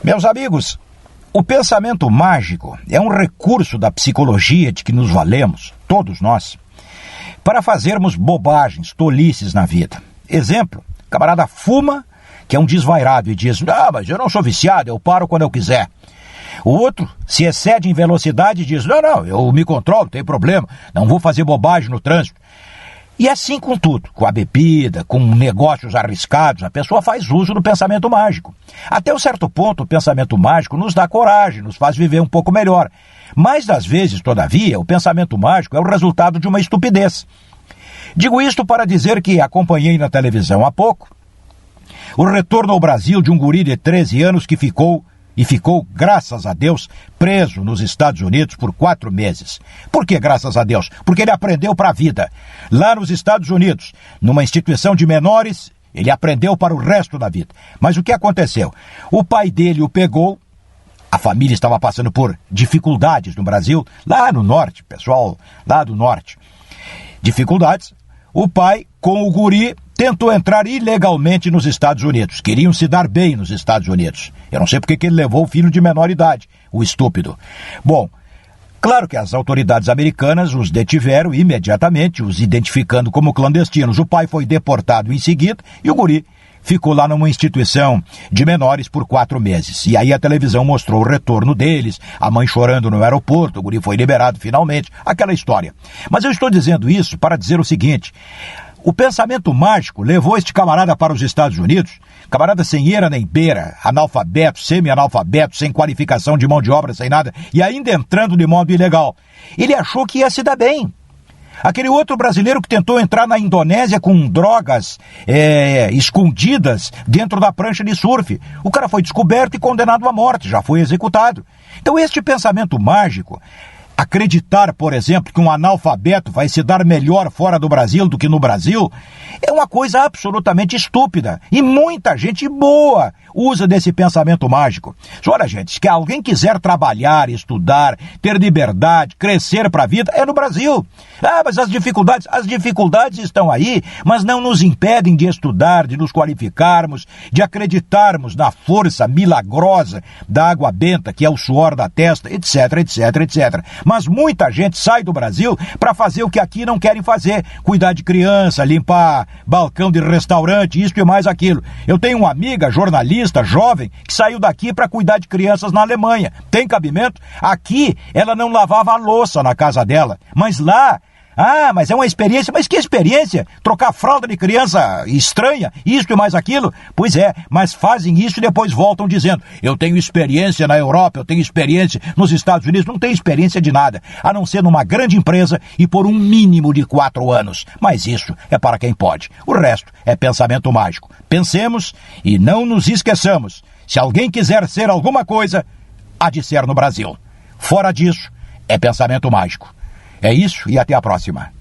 Meus amigos, o pensamento mágico é um recurso da psicologia de que nos valemos, todos nós, para fazermos bobagens, tolices na vida. Exemplo, o camarada fuma, que é um desvairado, e diz, mas eu não sou viciado, eu paro quando eu quiser. O outro se excede em velocidade e diz, não, eu me controlo, não tem problema, não vou fazer bobagem no trânsito. E assim com tudo, com a bebida, com negócios arriscados, a pessoa faz uso do pensamento mágico. Até um certo ponto, o pensamento mágico nos dá coragem, nos faz viver um pouco melhor. Mas, das vezes, todavia, o pensamento mágico é o resultado de uma estupidez. Digo isto para dizer que acompanhei na televisão há pouco o retorno ao Brasil de um guri de 13 anos que ficou, graças a Deus, preso nos Estados Unidos por 4 meses. Por que graças a Deus? Porque ele aprendeu para a vida. Lá nos Estados Unidos, numa instituição de menores, ele aprendeu para o resto da vida. Mas o que aconteceu? O pai dele o pegou, a família estava passando por dificuldades no Brasil, lá no norte, pessoal lá do norte. Dificuldades. O pai, com o guri, tentou entrar ilegalmente nos Estados Unidos. Queriam se dar bem nos Estados Unidos. Eu não sei porque que ele levou o filho de menor idade, o estúpido. Bom, claro que as autoridades americanas os detiveram imediatamente, os identificando como clandestinos. O pai foi deportado em seguida e o guri ficou lá numa instituição de menores por 4 meses. E aí a televisão mostrou o retorno deles, a mãe chorando no aeroporto, o guri foi liberado finalmente, aquela história. Mas eu estou dizendo isso para dizer o seguinte: o pensamento mágico levou este camarada para os Estados Unidos, camarada sem eira nem beira, analfabeto, semi-analfabeto, sem qualificação de mão de obra, sem nada, e ainda entrando de modo ilegal. Ele achou que ia se dar bem. Aquele outro brasileiro que tentou entrar na Indonésia com drogas escondidas dentro da prancha de surf. O cara foi descoberto e condenado à morte, já foi executado. Então este pensamento mágico, acreditar, por exemplo, que um analfabeto vai se dar melhor fora do Brasil do que no Brasil, é uma coisa absolutamente estúpida. E muita gente boa usa desse pensamento mágico. Olha, gente, se alguém quiser trabalhar, estudar, ter liberdade, crescer para a vida, é no Brasil. Mas as dificuldades estão aí, mas não nos impedem de estudar, de nos qualificarmos, de acreditarmos na força milagrosa da água benta, que é o suor da testa, etc, etc, etc. Mas muita gente sai do Brasil para fazer o que aqui não querem fazer. Cuidar de criança, limpar balcão de restaurante, isso e mais aquilo. Eu tenho uma amiga jornalista jovem que saiu daqui para cuidar de crianças na Alemanha. Tem cabimento? Aqui ela não lavava a louça na casa dela, mas lá... mas é uma experiência. Mas que experiência? Trocar fralda de criança estranha, isso e mais aquilo? Pois é, mas fazem isso e depois voltam dizendo: eu tenho experiência na Europa, eu tenho experiência nos Estados Unidos. Não tem experiência de nada, a não ser numa grande empresa e por um mínimo de 4 anos. Mas isso é para quem pode. O resto é pensamento mágico. Pensemos e não nos esqueçamos. Se alguém quiser ser alguma coisa, há de ser no Brasil. Fora disso, é pensamento mágico. É isso e até a próxima.